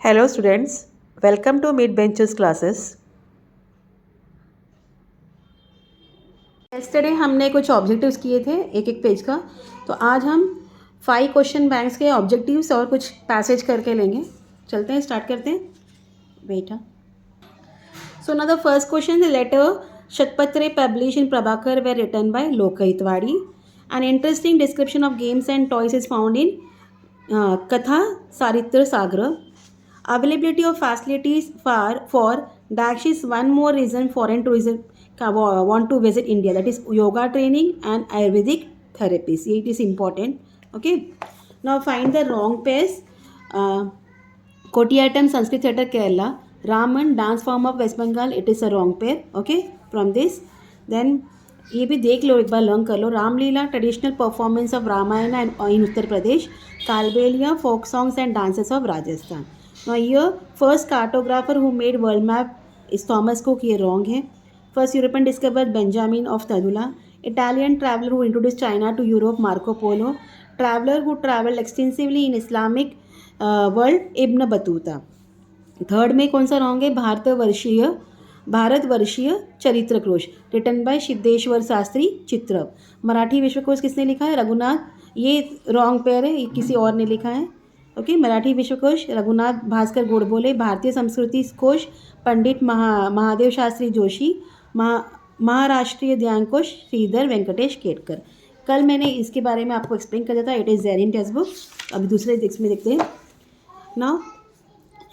Hello students, welcome to Mid Benches classes. Yesterday हमने कुछ objectives किए थे एक एक पेज का, तो आज हम 5 क्वेश्चन बैंक्स के ऑब्जेक्टिव्स और कुछ पैसेज करके लेंगे. चलते हैं, स्टार्ट करते हैं. बेटा, so now the first question, the letter Shatapatre publish in Prabhakar were written by Lokhitwadi. An interesting description of games and toys is found in Katha Saritra Sagra. Availability of facilities for dash is one more reason foreign tourism want to visit India, that is yoga training and Ayurvedic therapies. It is important. Okay, now find the wrong pairs. Kotiyattam Sanskrit theatre Kerala, Raman dance form of West Bengal, it is a wrong pair. Okay, from this then ये भी देख लो, एक बार learn कर लो. Ramlila traditional performance of Ramayana in Uttar Pradesh. Kalbelia folk songs and dances of Rajasthan. Now here first cartographer who made world map is Thomas Cook. ये wrong है. First European discoverer Benjamin of Tudela. Italian traveler who introduced China to Europe Marco Polo. Traveler who traveled extensively in Islamic world Ibn Battuta. Third में कौन सा wrong है? भारतवर्षीय चरित्र कोश written by Siddheshwar Shastri चित्र. मराठी विश्वकोश किसने लिखा है? रघुनाथ. ये रॉन्ग पेयर है, ये किसी और ने लिखा है. ओके, मराठी विश्वकोश रघुनाथ भास्कर गोडबोले. भारतीय संस्कृति कोश पंडित महादेव शास्त्री जोशी. महाराष्ट्रीय ध्यान कोश श्रीधर वेंकटेश केटकर. कल मैंने इसके बारे में आपको एक्सप्लेन कर दिया था. It is there in text book. अभी दूसरे टेक्स्ट में देखते हैं. Now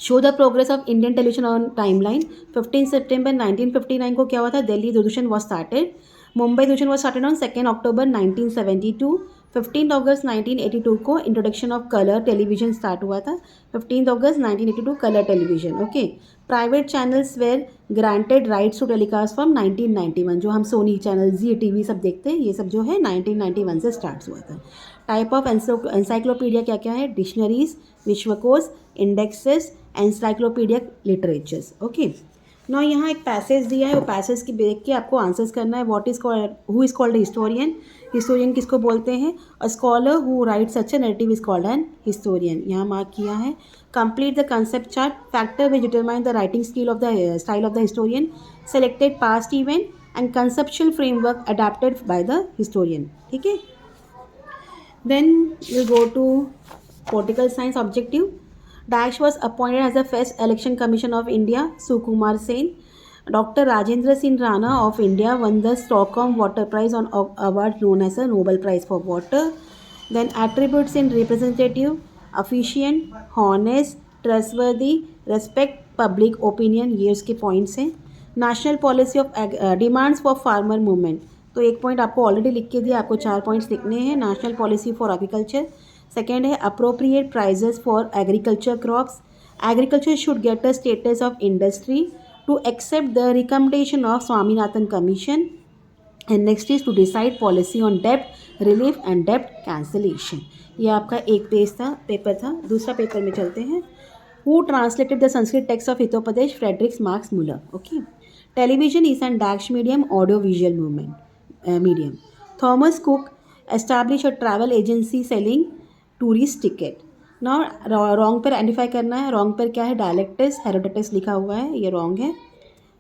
show the progress of Indian television on timeline. 15 सितंबर 1959 को क्या हुआ था? Delhi Doordarshan was started. Mumbai Doordarshan was started on 2 October 1972. 15 अगस्त 1982 को introduction of colour television start हुआ था. 15 अगस्त 1982 colour television. Okay, private channels were granted rights to telecast from 1991. जो हम सोनी चैनल, जी टीवी सब देखते हैं, ये सब जो है 1991 से स्टार्ट हुआ था. टाइप ऑफ एनसाइक्लोपीडिया क्या क्या है? डिक्शनरीज, विश्वकोश, इंडेक्सेस, एनसाइक्लोपीडिया लिटरेचर्स. ओके, ना यहाँ एक पैसेज दिया है, वो पैसेज की देख के आपको आंसर्स करना है. What is called, who is called historian. Historian किसको बोलते हैं? A scholar who right such A narrative is called an historian. यहाँ मार्क किया है. Complete the concept chart. Factor which determine the writing skill of the style of the historian. Selected past event and conceptual framework adapted by the historian. ठीक है. Then we'll go to political science objective. Dash was appointed as the first election commission of India. Sukumar Sen. Dr. Rajendra Singh Rana of India won the Stockholm Water Prize on award known as the Nobel Prize for Water. Then attributes in representative, efficient, honest, trustworthy, respect public opinion. ये उसके points हैं. National policy of demands for farmer movement. तो एक point आपको already लिख के दिया, आपको 4 पॉइंट्स लिखने हैं. National policy for agriculture. Second है appropriate prices for agriculture crops. Agriculture should get a status of industry to accept the recommendation of Swaminathan commission. And next is to decide policy on dept relief and dept cancellation. ये आपका एक paper था. दूसरा paper में चलते हैं. Who translated the Sanskrit text of Hitopadesha? Friedrich Max Muller. Okay. Television is an dash medium, audio visual movement medium. Thomas Cook established a travel agency selling tourist ticket. Now wrong पर identify करना है. wrong पर क्या है? डायलेक्टिस Herodotus लिखा हुआ है, ये wrong है.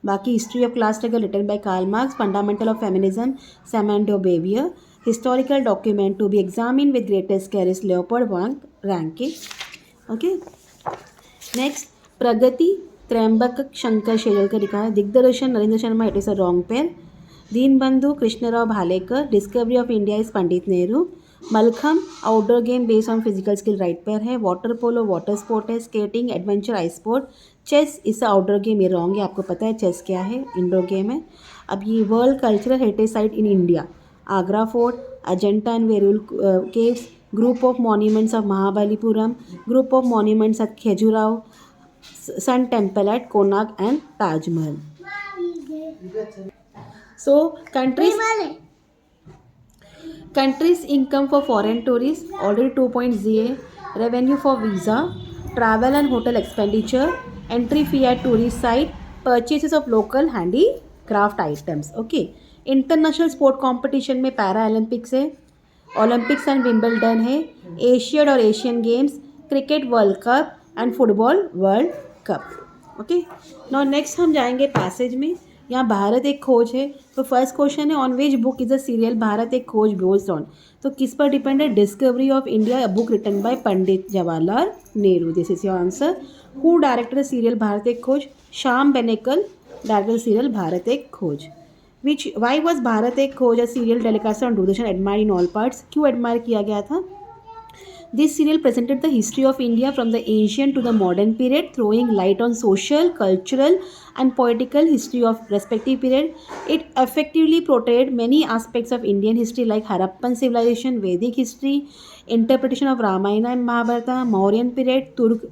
बाकी history of class struggle written by Karl Marx. Fundamental of feminism Simone de Beauvoir. Historical document to be examine with greatest care is Leopold von Ranke. Okay, next Pragati Trimbak Shankar Shejwalkar लिखा है. Digdarshan Narendra Sharma, it is a wrong pair. Dinbandhu Krishnarao Bhalekar. Discovery of India is Pandit Nehru. Mallakhamb outdoor game based on physical skill, right pair है. Water polo water sport है. Skating adventure ice sport. Chess is outdoor game, ये wrong है. आपको पता है chess क्या है? Indoor game है. अब ये world cultural heritage site in India. Agra fort, Ajanta and Verul caves. Group of monuments of Mahabalipuram. Group of monuments at Khajuraho. Sun temple at Konark and Taj Mahal. So countries income for foreign tourists already 2 points दिए. Revenue for visa, travel and hotel expenditure, entry fee at tourist site, purchases of local handicraft items. Okay. International sport competition में para Olympics है, Olympics and Wimbledon है, एशियड और Asian games, cricket world cup, and football world cup. Okay, now next हम जाएंगे passage में। यहाँ भारत एक खोज है, तो फर्स्ट क्वेश्चन है on which book is a serial Bharat Ek Khoj based on, तो किस पर डिपेंड है? Discovery of India, a book written by Pandit Jawaharlal Nehru. This is your answer. Who directed serial Bharat Ek Khoj? Shyam Benegal directed serial Bharat Ek Khoj. Which why was Bharat Ek Khoj a serial telecast on Doordarshan admire in all parts? क्यों admire किया गया था? This serial presented the history of India from the ancient to the modern period, throwing light on social, cultural, and political history of respective period. It effectively portrayed many aspects of Indian history like Harappan civilization, Vedic history, interpretation of Ramayana and Mahabharata, Mauryan period, Turk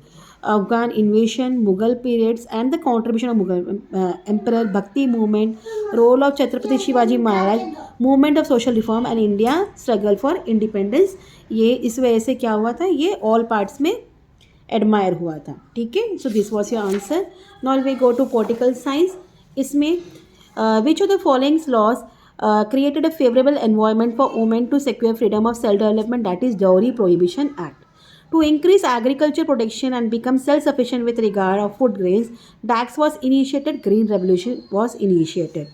Afghan invasion, Mughal periods, and the contribution of Mughal Emperor, Bhakti movement, role of Chhatrapati Shivaji Maharaj, movement of social reform, and India struggle for independence. ये इस वजह से क्या हुआ था? ये all parts में admire हुआ था। ठीक है, so this was your answer. Now we go to political science. इसमें which of the following laws created a favorable environment for women to secure freedom of self-development, that is Dowry Prohibition Act. To increase agriculture production and become self-sufficient with regard of food grains, DAX was initiated, Green Revolution was initiated.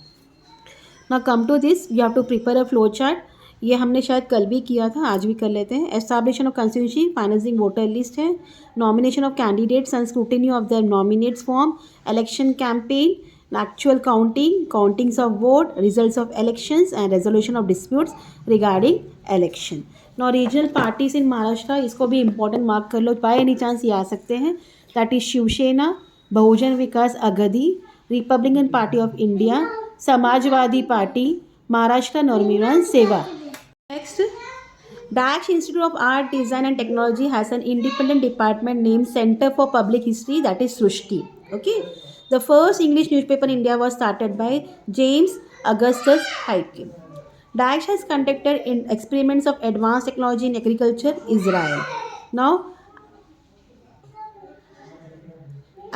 Now come to this, you have to prepare a flow chart. ये हमने शायद कल भी किया था, आज भी कर लेते हैं। Establishment of constituency, financing voter list है, nomination of candidates and scrutiny of the nominates form, election campaign, actual counting, countings of vote, results of elections and resolution of disputes regarding election. Now regional parties in Maharashtra, इसको भी important mark कर लो, by any chance ये आ सकते हैं, that is Shiv Sena, Bahujan Vikas Aghadi, Republican party of India, Samajwadi party, Maharashtra Navnirman सेवा। Next, Dash Institute of Art, Design and Technology has an independent department named Center for Public History, that is Srushti. Okay. The first English newspaper in India was started by James Augustus Highcamp. Dash has conducted in experiments of advanced technology in agriculture, Israel. Now,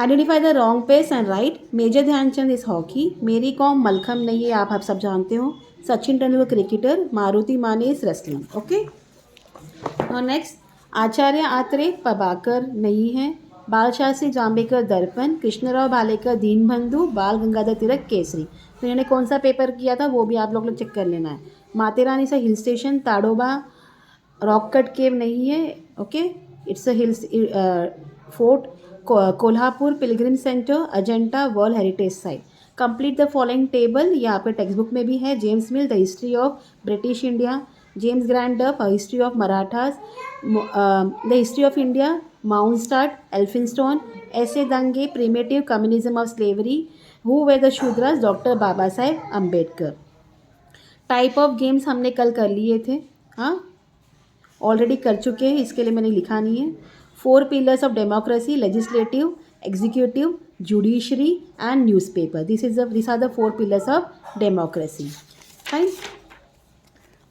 identify the wrong pace and right. Major Dhyanchand is hockey. Mary Kom Malcolm नहीं है, आप सब जानते हो. Sachin Tendulkar cricketer, Maruti माने is wrestling. Okay, और next Acharya Atre Prabhakar नहीं है, बाल शास्त्री जाम्बेकर दर्पण, कृष्णराव भालेकर दीनबंधु, बाल गंगाधर तिलक केसरी. तो इन्होंने कौन सा पेपर किया था वो भी आप लोग चेक कर लेना है. माथेरान से hill station, Tadoba rock cut cave नहीं है. Okay, it's a hill fort, Kolhapur pilgrim centre, Ajanta world heritage site. Complete the following table, ये आपके टेक्स्ट बुक में भी है. James Mill the history of British India, James Grant Duff history of Marathas, the history of India, Mountstuart, Elphinstone, ऐसे दंगे, primitive communism of slavery, who were the Shudras, doctor Baba Saheb Ambedkar. Type of games हमने कल कर लिए थे, हाँ ऑलरेडी कर चुके हैं, इसके लिए मैंने लिखा नहीं है. 4 pillars of democracy, legislative, executive, judiciary and newspaper. This are the 4 pillars of democracy. Fine.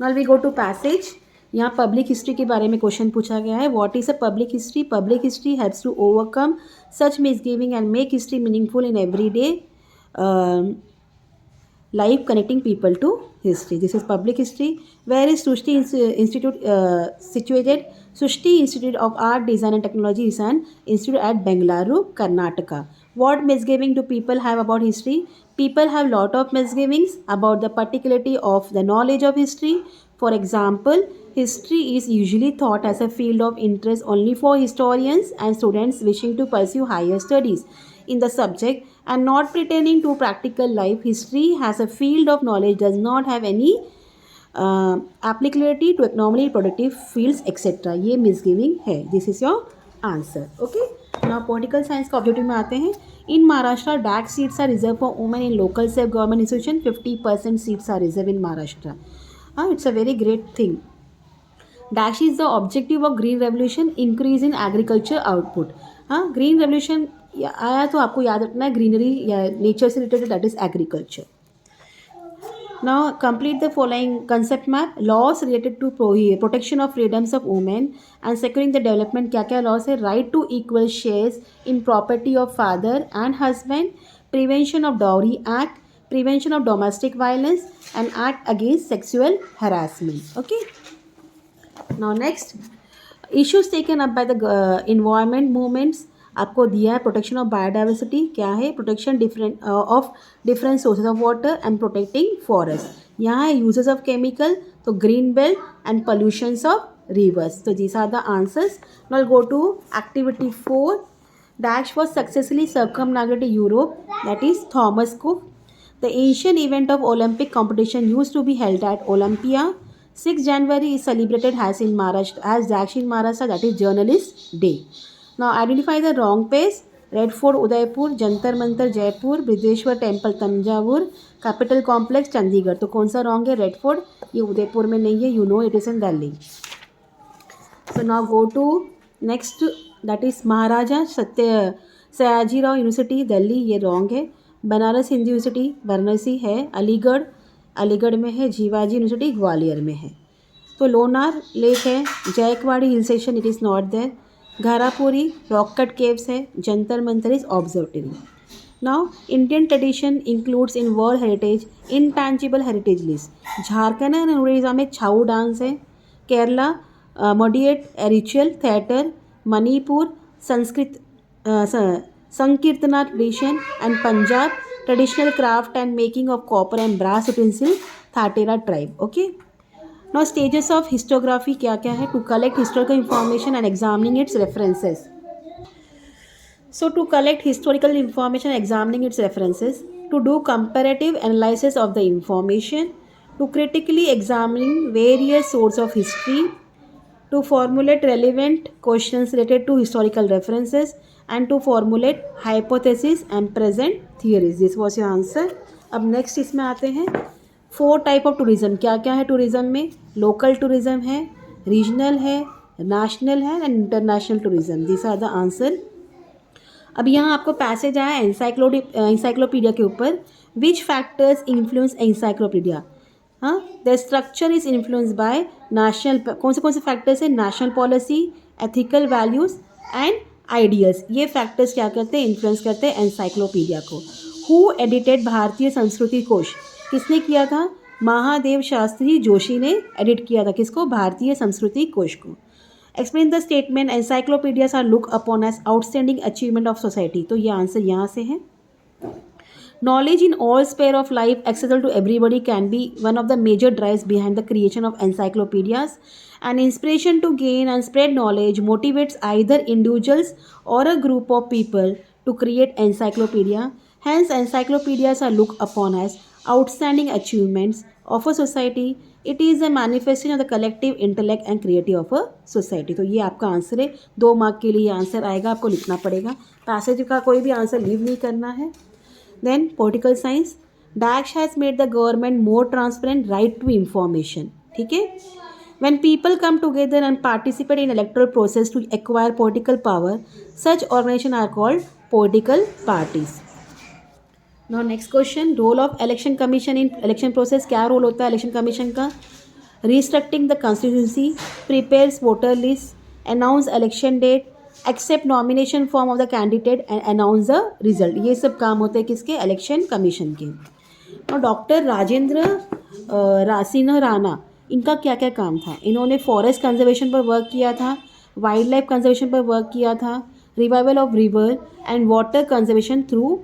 Now we go to passage. यहाँ पब्लिक हिस्ट्री के बारे में क्वेश्चन पूछा गया है. What is a public history? Public history helps to overcome such misgiving and make history meaningful in everyday life, connecting people to history. This is public history. Where is Srishti institute situated? Srishti institute of art, design and technology is an institute eight Bengaluru, Karnataka. What misgiving do people have about history? People have lot of misgivings about the particularity of the knowledge of history. For example, history is usually thought as a field of interest only for historians and students wishing to pursue higher studies in the subject and not pertaining to practical life. History as a field of knowledge does not have any applicability to economically productive fields, etc. ये misgiving है. This is your answer. Okay. Now political science का objective में आते हैं. In Maharashtra, DAC seats are reserved for women in local self-government institution. 50% seats are reserved in Maharashtra. It's a very great thing. DAC is the objective of Green Revolution, increase in agriculture output. Green Revolution आया तो आपको याद रखना है greenery या nature से related, that is agriculture. Now complete the following concept map. Laws related to protection of freedoms of women and securing the development. क्या क्या laws है? Right to equal shares in property of father and husband, prevention of dowry act, prevention of domestic violence and act against sexual harassment. Okay. Now next, issues taken up by the environment movements आपको दिया है। Protection of biodiversity क्या है, protection different of different sources of water and protecting forest. यहाँ है uses of chemical, तो green belt and pollutions of rivers. So these are the answers. Now I'll go to activity 4. Dash was successfully circumnavigated Europe, that is Thomas Cook. The ancient event of Olympic competition used to be held at Olympia. 6 January is celebrated as in Maharashtra, as Dash in Maharashtra, that is Journalist Day. Now identify the wrong place. Red Fort Udaipur, Jantar Mantar Jaipur, Brideshwar Temple Tanjavur, Capital Complex Chandigarh. तो कौन सा wrong है? Red fort, ये उदयपुर में नहीं है, you know it is in Delhi. So now go to next, that is Maharaja Sayajirao university Delhi, ये wrong है। बनारस हिंदू यूनिवर्सिटी वाराणसी है। अलीगढ़ में है। जीवाजी यूनिवर्सिटी ग्वालियर में है। तो लोनार लेक है। Jayakwadi hill station, it is not there. Gharapuri rock cut caves है। Jantar Mantar is observatory. Now Indian tradition includes in world heritage intangible heritage list. Jharkhand and Orissa में छाऊ डांस है। Kerala Mudiyettu ritual theatre. Manipur Sankirtana tradition and Punjab traditional craft and making of copper and brass utensil Thathera tribe. Okay, now stages of historiography क्या क्या है? To collect historical information and examining it's references. So to collect historical information, examining its references, to do comparative analysis of the information, to critically examine various sources of history, to formulate relevant questions related to historical references, and to formulate hypotheses and present theories. This was your answer. अब next इसमें आते हैं 4 type of tourism. क्या क्या है tourism में? Local tourism है, regional है, नेशनल है and international tourism. This are the answer. अब यहाँ आपको पैसेज आया एनसाइक्लोपीडिया के ऊपर। Which factors influence encyclopedia? हाँ, the structure is influence by national, कौन से फैक्टर्स है? National policy, ethical values and ideals. ये फैक्टर्स क्या करते हैं? इन्फ्लुएंस करते हैं एनसाइक्लोपीडिया को। हु एडिटेड भारतीय संस्कृति कोश? किसने किया था? महादेव शास्त्री जोशी ने एडिट किया था। किसको? भारतीय संस्कृति कोश को। Explain the statement encyclopedias are look upon as outstanding achievement of society. तो ये आंसर यहाँ से है। Knowledge in all sphere of life accessible to everybody can be one of the major drives behind the creation of encyclopedias. And inspiration to gain and spread knowledge motivates either individuals or a group of people to create encyclopedia. Hence, encyclopedias are looked upon as outstanding achievements of a society. It is a manifestation of the collective intellect and creativity of a society. तो ये आपका answer है। 2 mark के लिए answer आएगा, आपको लिखना पड़ेगा। पैसेज का कोई भी आंसर लीव नहीं करना है। Then political science, dash has made the government more transparent right to information. ठीक है। When people come together and participate in electoral process to acquire political power, such organizations are called political parties. Now next question, role of election commission in election process। क्या role होता है election commission का? Restructuring the constituency, prepares voter list, announce election date, accept nomination form of the candidate and announce the result. ये सब काम होते हैं किसके? इलेक्शन कमीशन के। और डॉक्टर राजेंद्र सिंह राणा, इनका क्या क्या काम था? इन्होंने फॉरेस्ट कंजर्वेशन पर वर्क किया था, वाइल्ड लाइफ कंजर्वेशन पर वर्क किया था, revival of river and water conservation through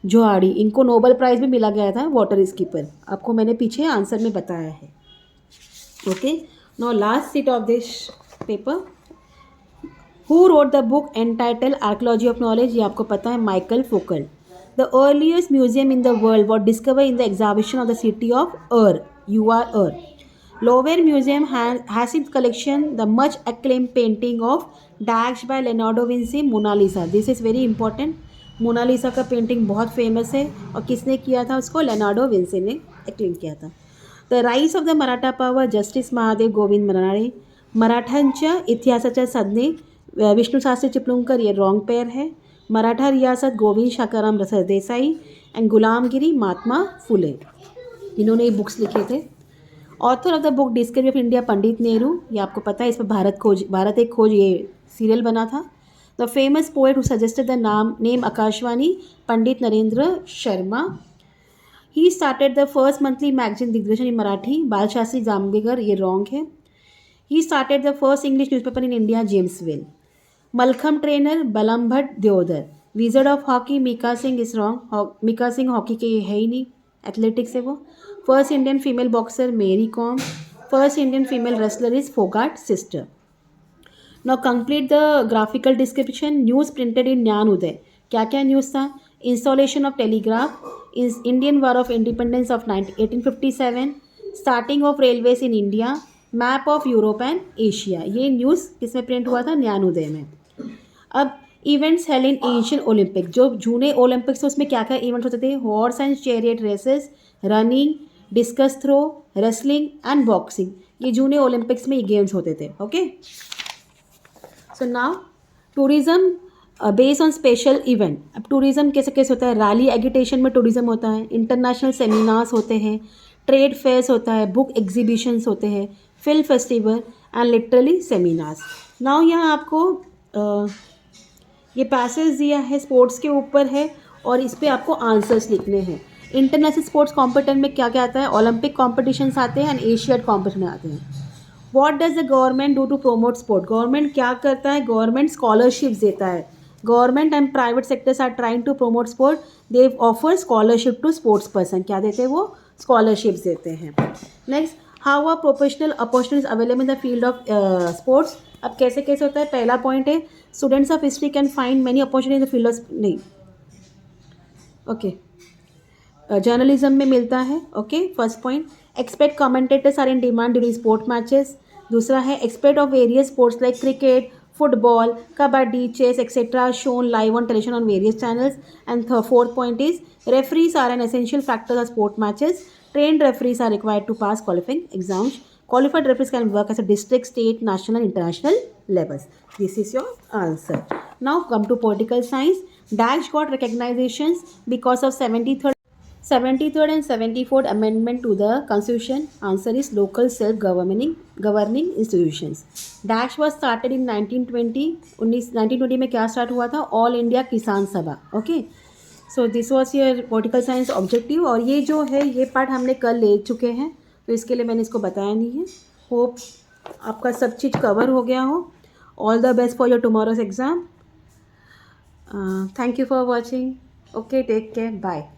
johadi. इनको नोबेल प्राइज़ भी मिला गया था वाटर स्कीपर, आपको मैंने पीछे आंसर में बताया है। Okay, now last sheet of this paper, who wrote the book entitled archaeology of knowledge? ये आपको पता है, Michael Foucault. The earliest museum in the world what discover in the exhibition of the city of ur। Louvre Museum has its collection the much acclaimed painting of Dash by Leonardo Vinci, Mona Lisa. This is very important. Mona Lisa का painting बहुत famous है और किसने किया था उसको? Leonardo Vinci ने acclaim किया था। The rise of the Maratha power, justice Mahadev Govind मराठे। मराठ्यांच्या इतिहासाच्या साधने, विष्णू शास्त्री चिपळूणकर, ये रॉन्ग पेयर है। मराठा रियासत, गोविंद शाकाराम सरदेसाई एंड गुलामगिरी, महात्मा फुले। इन्होंने ये बुक्स लिखे थे। Author of the book discovery of India, Pandit Nehru. ये आपको पता है, इस पर भारत एक खोज ये सीरियल बना था। The famous poet who suggested the name Akashvani, Pandit Narendra Sharma. He started the first monthly magazine Digdarshan in Marathi, Bal Shastri Jambekar, ये wrong है। He started the first English newspaper in India, James Will. Mallakhamb trainer Balambhatt Deodhar. Wizard of hockey Mika Singh is wrong. Mika Singh hockey के है ही नहीं, athletics है वो. First Indian female boxer Mary Kom. First Indian female wrestler is Phogat sister. Now complete the graphical description. News printed in Gyan Uday. क्या क्या news था? Installation of telegraph, is Indian war of independence of 1857, starting of railways in India, map of Europe and Asia. ये news किसमें print हुआ था? ज्ञान उदय में. अब events held in Asian Olympic. जो जूने ओलंपिक्स थे उसमें क्या क्या इवेंट्स होते थे? Horse and chariot races, running, discus throw, wrestling and boxing. ये जूने ओलंपिक्स में ये गेम्स होते थे. Okay, so now tourism based on special event. अब टूरिज्म कैसे कैसे होता है? रैली एगिटेशन में टूरिज्म होता है, इंटरनेशनल सेमिनार्स होते हैं, ट्रेड फेयर्स होता है, बुक एग्जीबिशंस होते हैं, film festival and literally seminars. Now यहाँ आपको ये पैसेज दिया है, स्पोर्ट्स के ऊपर है और इस पर आपको आंसर्स लिखने हैं. इंटरनेशनल स्पोर्ट्स कॉम्पिटिशन में क्या क्या आता है? ओलंपिक कॉम्पिटिशन्स आते हैं एंड एशियाड कॉम्पिटिशन आते हैं. What does the government do to promote sport? Government क्या करता है? गवर्नमेंट स्कॉलरशिप्स देता है. Government and private sectors are trying to promote sport. They offer scholarship to sports person. क्या देते हैं वो? स्कॉलरशिप्स देते हैं. Next, how are professional opportunities available in the field of sports. अब कैसे कैसे होता है? पहला पॉइंट है, students of history can find many opportunity in the field of, नहीं, ओके, जर्नलिज्म में मिलता है. Okay, first point. Expert commentators are in demand during sport matches. दूसरा है, expert of various sports like cricket, football, kabaddi, chess etcetera shown live on television on various channels. And fourth point is, referees are an essential factor of sport matches. Trained referees are required to pass qualifying exams. Qualified referees can work as a district, state, national and international levels. This is your answer. Now come to political science. Dash got recognitions because of 73rd and 74th amendment to the constitution. Answer is local self-governing institutions. Dash was started in 1920. 1920 में क्या start हुआ था? All India किसान सभा. Okay, so this was your political science objective. और ये जो है ये पार्ट हमने कल ले चुके हैं, तो इसके लिए मैंने इसको बताया नहीं है. होप आपका सब चीज़ कवर हो गया हो. All the best for your tomorrow's exam. Thank you for watching. Okay, take care, bye.